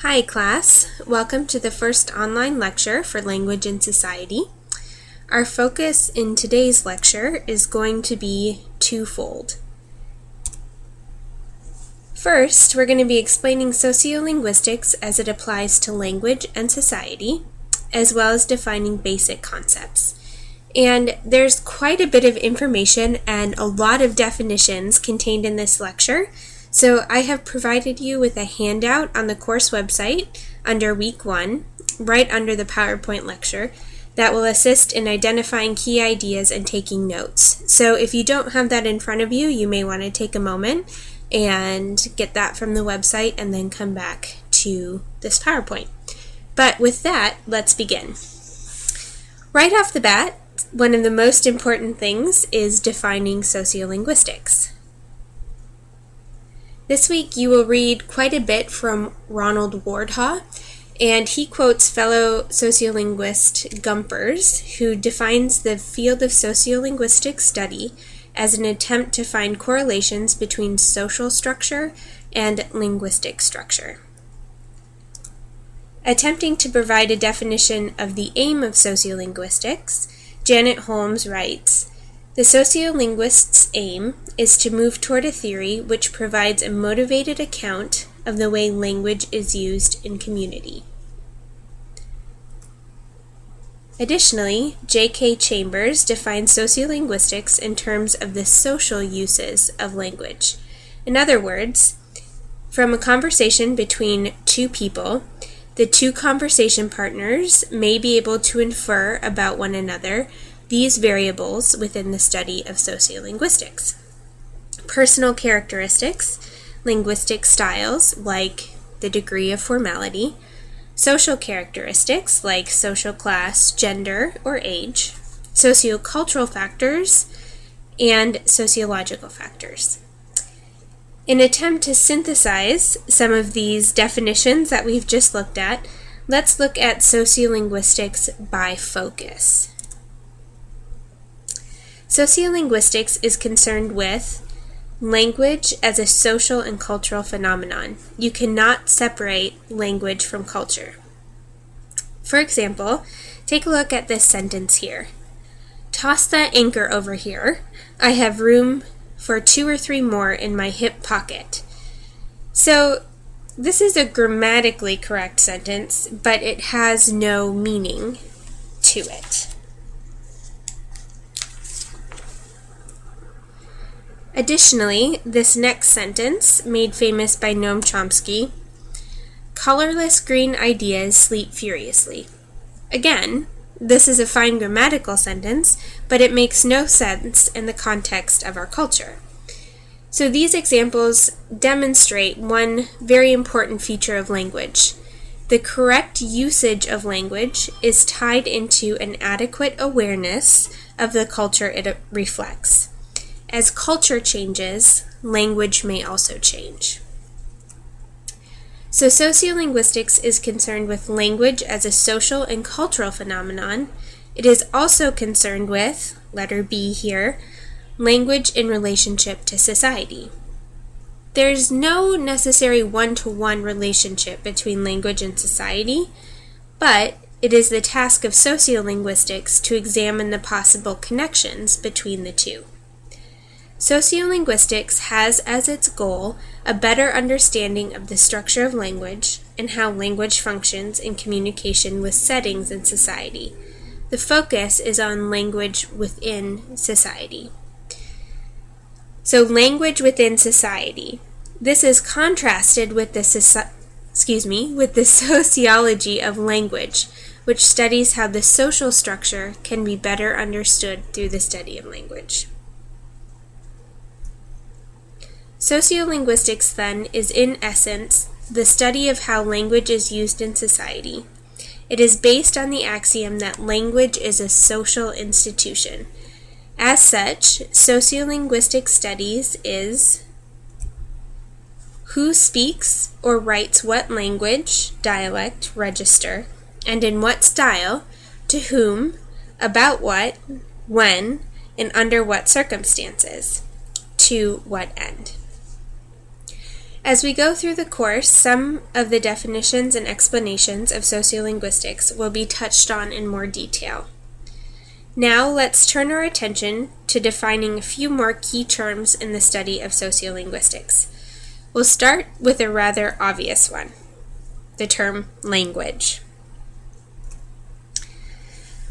Hi class, welcome to the first online lecture for Language and Society. Our focus in today's lecture is going to be twofold. First, we're going to be explaining sociolinguistics as it applies to language and society, as well as defining basic concepts. And there's quite a bit of information and a lot of definitions contained in this lecture. So I have provided you with a handout on the course website under week 1, right under the PowerPoint lecture, that will assist in identifying key ideas and taking notes. So if you don't have that in front of you, you may want to take a moment and get that from the website and then come back to this PowerPoint. But with that, let's begin. Right off the bat, one of the most important things is defining sociolinguistics. This week you will read quite a bit from Ronald Wardhaw, and he quotes fellow sociolinguist Gumpers, who defines the field of sociolinguistic study as an attempt to find correlations between social structure and linguistic structure. Attempting to provide a definition of the aim of sociolinguistics, Janet Holmes writes, "The sociolinguist's aim is to move toward a theory which provides a motivated account of the way language is used in community." Additionally, J.K. Chambers defines sociolinguistics in terms of the social uses of language. In other words, from a conversation between two people, the two conversation partners may be able to infer about one another these variables within the study of sociolinguistics: personal characteristics, linguistic styles like the degree of formality, social characteristics like social class, gender, or age, sociocultural factors, and sociological factors. In an attempt to synthesize some of these definitions that we've just looked at, let's look at sociolinguistics by focus. Sociolinguistics is concerned with language as a social and cultural phenomenon. You cannot separate language from culture. For example, take a look at this sentence here. "Toss that anchor over here. I have room for 2 or 3 more in my hip pocket." So this is a grammatically correct sentence, but it has no meaning to it. Additionally, this next sentence, made famous by Noam Chomsky, "Colorless green ideas sleep furiously." Again, this is a fine grammatical sentence, but it makes no sense in the context of our culture. So these examples demonstrate one very important feature of language. The correct usage of language is tied into an adequate awareness of the culture it reflects. As culture changes, language may also change. So sociolinguistics is concerned with language as a social and cultural phenomenon. It is also concerned with, letter B here, language in relationship to society. There's no necessary one-to-one relationship between language and society, but it is the task of sociolinguistics to examine the possible connections between the two. Sociolinguistics has as its goal a better understanding of the structure of language and how language functions in communication with settings in society. The focus is on language within society. So language within society. This is contrasted with the sociology of language, which studies how the social structure can be better understood through the study of language. Sociolinguistics, then, is in essence the study of how language is used in society. It is based on the axiom that language is a social institution. As such, sociolinguistic studies is who speaks or writes what language, dialect, register, and in what style, to whom, about what, when, and under what circumstances, to what end. As we go through the course, some of the definitions and explanations of sociolinguistics will be touched on in more detail. Now let's turn our attention to defining a few more key terms in the study of sociolinguistics. We'll start with a rather obvious one, the term language.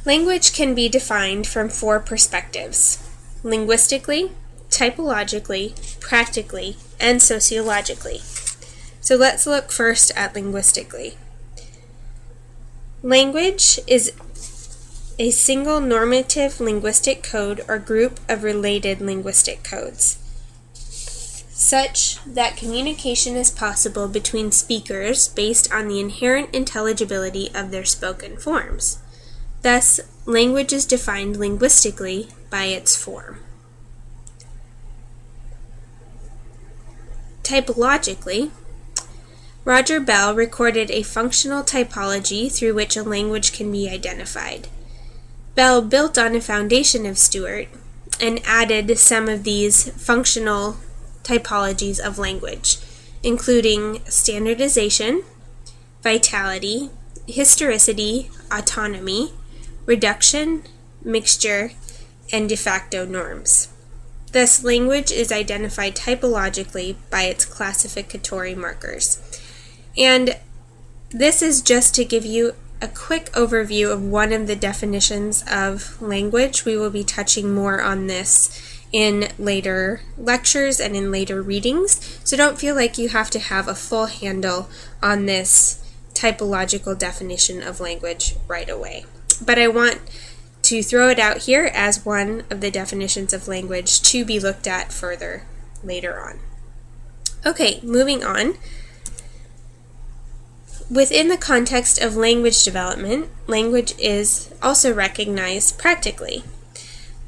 Language can be defined from 4 perspectives: linguistically, typologically, practically, and sociologically. So let's look first at linguistically. Language is a single normative linguistic code or group of related linguistic codes, such that communication is possible between speakers based on the inherent intelligibility of their spoken forms. Thus, language is defined linguistically by its form. Typologically, Roger Bell recorded a functional typology through which a language can be identified. Bell built on a foundation of Stewart and added some of these functional typologies of language, including standardization, vitality, historicity, autonomy, reduction, mixture, and de facto norms. Thus, language is identified typologically by its classificatory markers. And this is just to give you a quick overview of one of the definitions of language. We will be touching more on this in later lectures and in later readings, so don't feel like you have to have a full handle on this typological definition of language right away. But I want to throw it out here as one of the definitions of language to be looked at further later on. Okay, moving on. Within the context of language development, language is also recognized practically.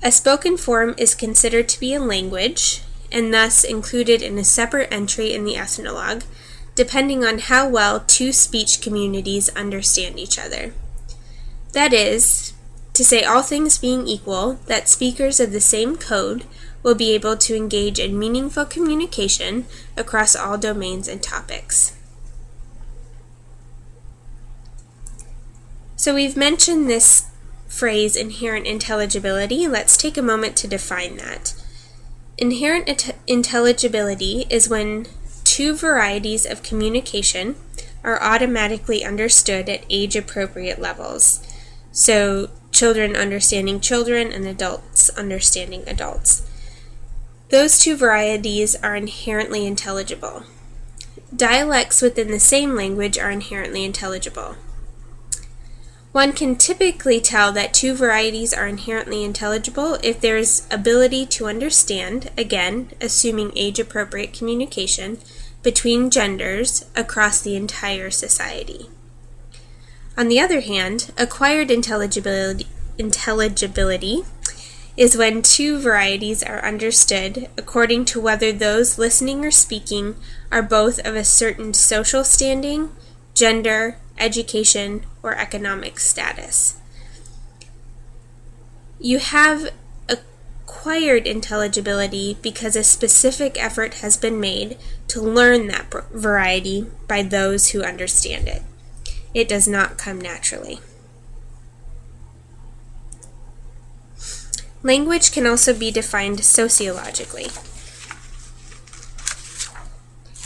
A spoken form is considered to be a language, and thus included in a separate entry in the ethnologue, depending on how well 2 speech communities understand each other. That is, to say, all things being equal, that speakers of the same code will be able to engage in meaningful communication across all domains and topics. So we've mentioned this phrase, inherent intelligibility. Let's take a moment to define that. Inherent intelligibility is when 2 varieties of communication are automatically understood at age-appropriate levels. So children understanding children and adults understanding adults. Those 2 varieties are inherently intelligible. Dialects within the same language are inherently intelligible. One can typically tell that 2 varieties are inherently intelligible if there is ability to understand, again, assuming age-appropriate communication, between genders across the entire society. On the other hand, acquired intelligibility is when 2 varieties are understood according to whether those listening or speaking are both of a certain social standing, gender, education, or economic status. You have acquired intelligibility because a specific effort has been made to learn that variety by those who understand it. It does not come naturally. Language can also be defined sociologically.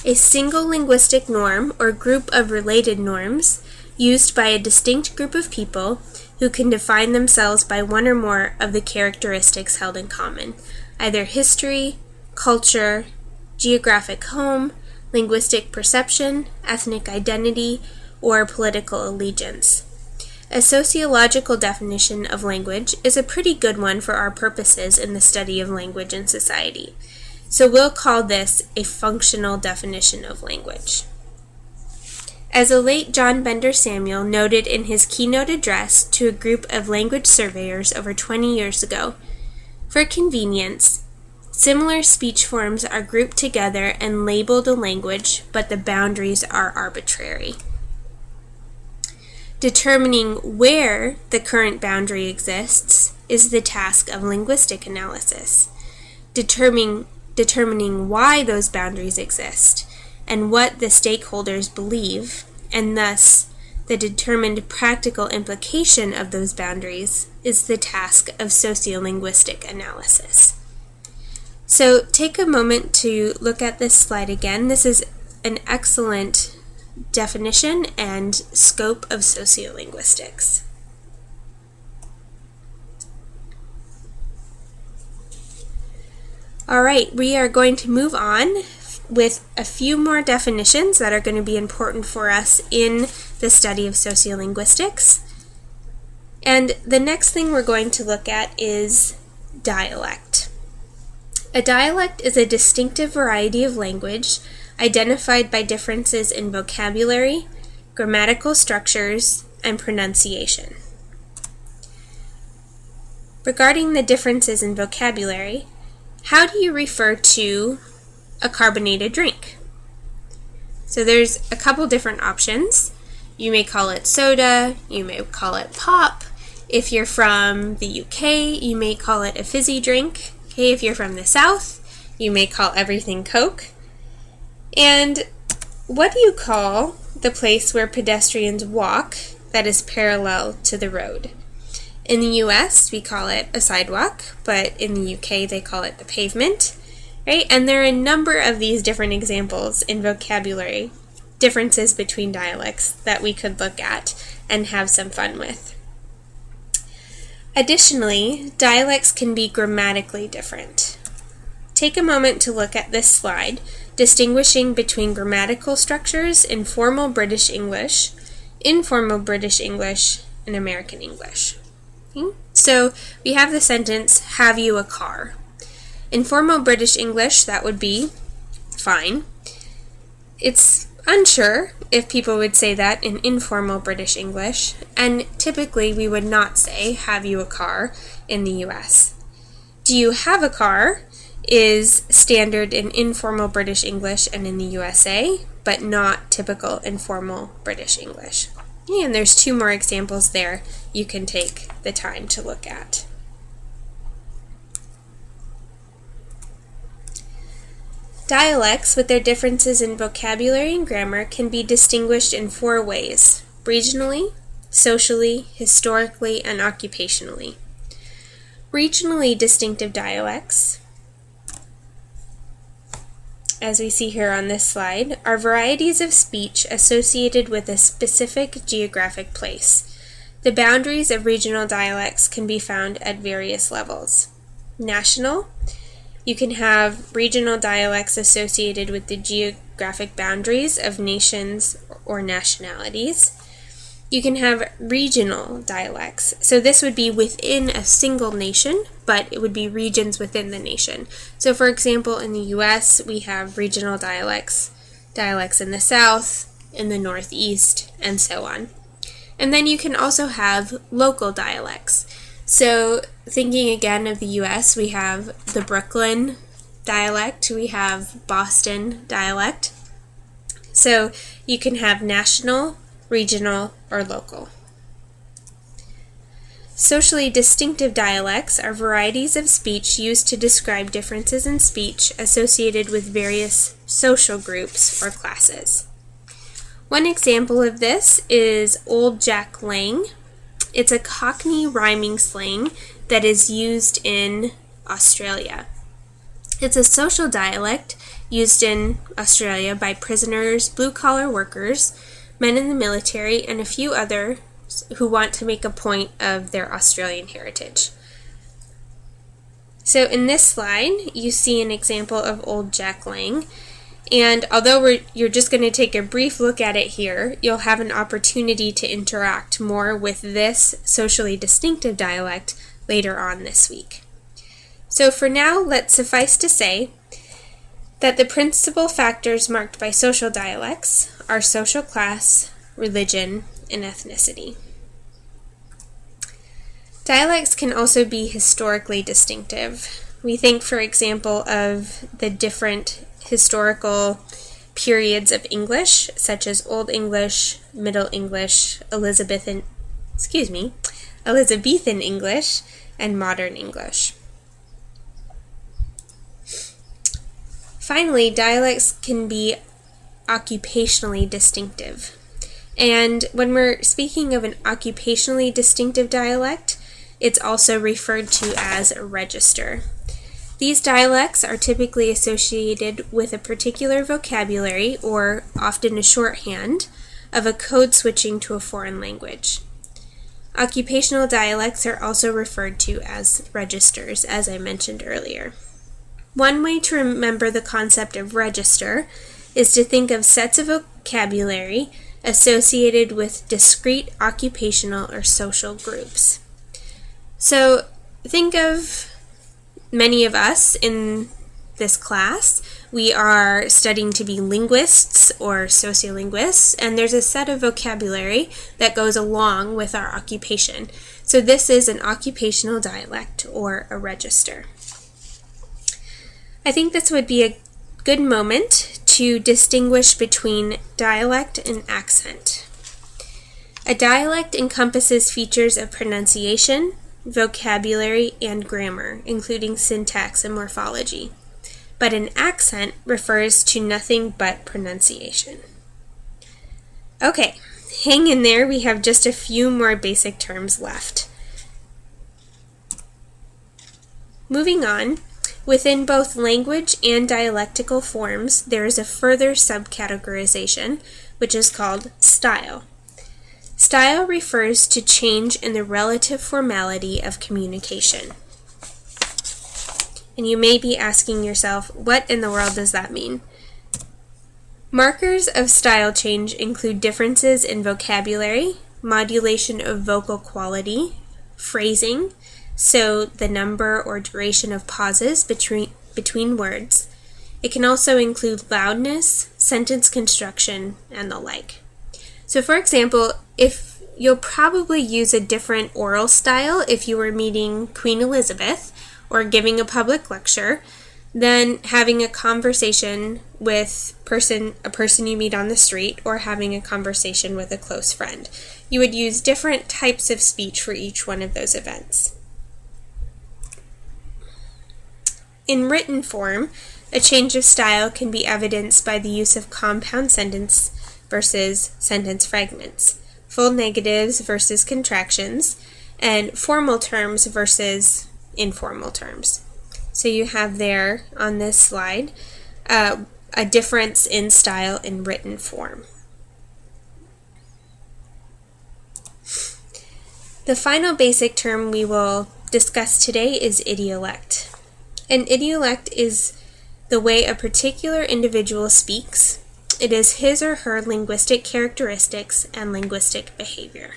A single linguistic norm or group of related norms used by a distinct group of people who can define themselves by one or more of the characteristics held in common, either history, culture, geographic home, linguistic perception, ethnic identity, or political allegiance. A sociological definition of language is a pretty good one for our purposes in the study of language and society. So we'll call this a functional definition of language. As the late John Bender Samuel noted in his keynote address to a group of language surveyors over 20 years ago, for convenience, similar speech forms are grouped together and labeled a language, but the boundaries are arbitrary. Determining where the current boundary exists is the task of linguistic analysis. Determining why those boundaries exist and what the stakeholders believe, and thus the determined practical implication of those boundaries is the task of sociolinguistic analysis. So take a moment to look at this slide again. This is an excellent definition and scope of sociolinguistics. All right, we are going to move on with a few more definitions that are going to be important for us in the study of sociolinguistics. And the next thing we're going to look at is dialect. A dialect is a distinctive variety of language identified by differences in vocabulary, grammatical structures, and pronunciation. Regarding the differences in vocabulary, how do you refer to a carbonated drink? So there's a couple different options. You may call it soda, you may call it pop. If you're from the UK, you may call it a fizzy drink. Okay, if you're from the South, you may call everything Coke. And what do you call the place where pedestrians walk that is parallel to the road? In the US, we call it a sidewalk, but in the UK, they call it the pavement, right? And there are a number of these different examples in vocabulary, differences between dialects that we could look at and have some fun with. Additionally, dialects can be grammatically different. Take a moment to look at this slide, distinguishing between grammatical structures in formal British English, informal British English, and American English. Okay? So we have the sentence, have you a car? In formal British English, that would be fine. It's unsure if people would say that in informal British English, and typically we would not say, have you a car, in the US. Do you have a car is standard in informal British English and in the USA, but not typical in formal British English. And there's two more examples there you can take the time to look at. Dialects, with their differences in vocabulary and grammar, can be distinguished in four ways: regionally, socially, historically, and occupationally. Regionally distinctive dialects, as we see here on this slide, are varieties of speech associated with a specific geographic place. The boundaries of regional dialects can be found at various levels. National, you can have regional dialects associated with the geographic boundaries of nations or nationalities. You can have regional dialects. So this would be within a single nation, but it would be regions within the nation. So for example, in the US, we have regional dialects in the South, in the Northeast, and so on. And then you can also have local dialects. So thinking again of the US, we have the Brooklyn dialect, we have Boston dialect. So you can have national, regional, or local. Socially distinctive dialects are varieties of speech used to describe differences in speech associated with various social groups or classes. One example of this is Old Jack Lang. It's a Cockney rhyming slang that is used in Australia. It's a social dialect used in Australia by prisoners, blue-collar workers, men in the military, and a few others who want to make a point of their Australian heritage. So in this slide, you see an example of Old Jack Lang, and although you're just going to take a brief look at it here, you'll have an opportunity to interact more with this socially distinctive dialect later on this week. So for now, let's suffice to say that the principal factors marked by social dialects are social class, religion, and ethnicity. Dialects can also be historically distinctive. We think, for example, of the different historical periods of English, such as Old English, Middle English, Elizabethan English, and Modern English. Finally, dialects can be occupationally distinctive. And when we're speaking of an occupationally distinctive dialect, it's also referred to as a register. These dialects are typically associated with a particular vocabulary, or often a shorthand, of a code switching to a foreign language. Occupational dialects are also referred to as registers, as I mentioned earlier. One way to remember the concept of register is to think of sets of vocabulary associated with discrete occupational or social groups. So think of many of us in this class. We are studying to be linguists or sociolinguists, and there's a set of vocabulary that goes along with our occupation. So this is an occupational dialect or a register. I think this would be a good moment to distinguish between dialect and accent. A dialect encompasses features of pronunciation, vocabulary, and grammar, including syntax and morphology. But an accent refers to nothing but pronunciation. Okay, hang in there, we have just a few more basic terms left. Moving on, within both language and dialectical forms, there is a further subcategorization, which is called style. Style refers to change in the relative formality of communication. And you may be asking yourself, what in the world does that mean? Markers of style change include differences in vocabulary, modulation of vocal quality, phrasing, so the number or duration of pauses between words. It can also include loudness, sentence construction, and the like. So for example, if you'll probably use a different oral style if you were meeting Queen Elizabeth or giving a public lecture than having a conversation with a person you meet on the street or having a conversation with a close friend. You would use different types of speech for each one of those events. In written form, a change of style can be evidenced by the use of compound sentence versus sentence fragments, full negatives versus contractions, and formal terms versus informal terms. So you have there on this slide a difference in style in written form. The final basic term we will discuss today is idiolect. An idiolect is the way a particular individual speaks. It is his or her linguistic characteristics and linguistic behavior.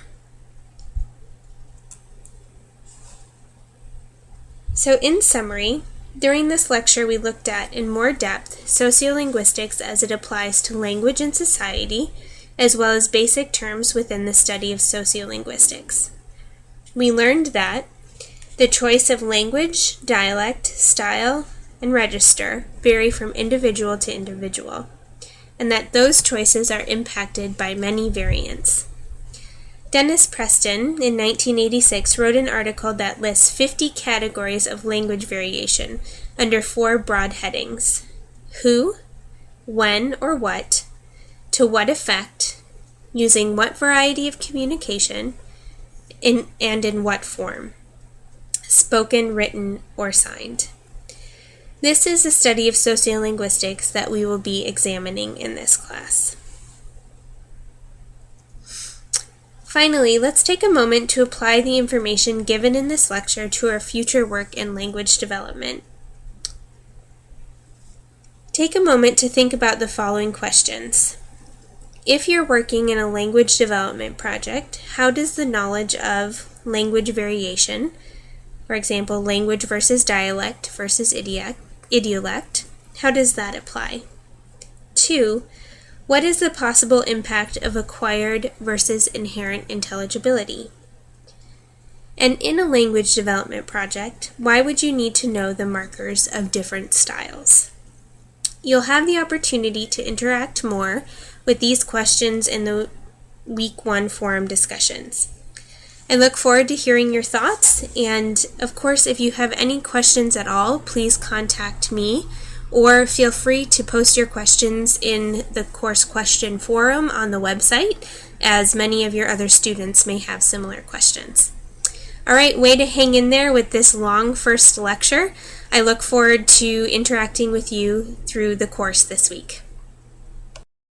So in summary, during this lecture we looked at in more depth sociolinguistics as it applies to language and society, as well as basic terms within the study of sociolinguistics. We learned that the choice of language, dialect, style, and register vary from individual to individual, and that those choices are impacted by many variants. Dennis Preston, in 1986, wrote an article that lists 50 categories of language variation under 4 broad headings: who, when or what, to what effect, using what variety of communication, and in what form, spoken, written, or signed. This is a study of sociolinguistics that we will be examining in this class. Finally, let's take a moment to apply the information given in this lecture to our future work in language development. Take a moment to think about the following questions. If you're working in a language development project, how does the knowledge of language variation, for example, language versus dialect versus idiolect, how does that apply? 2, what is the possible impact of acquired versus inherent intelligibility? And in a language development project, why would you need to know the markers of different styles? You'll have the opportunity to interact more with these questions in the Week 1 forum discussions. I look forward to hearing your thoughts, and of course, if you have any questions at all, please contact me or feel free to post your questions in the course question forum on the website, as many of your other students may have similar questions. All right, way to hang in there with this long first lecture. I look forward to interacting with you through the course this week.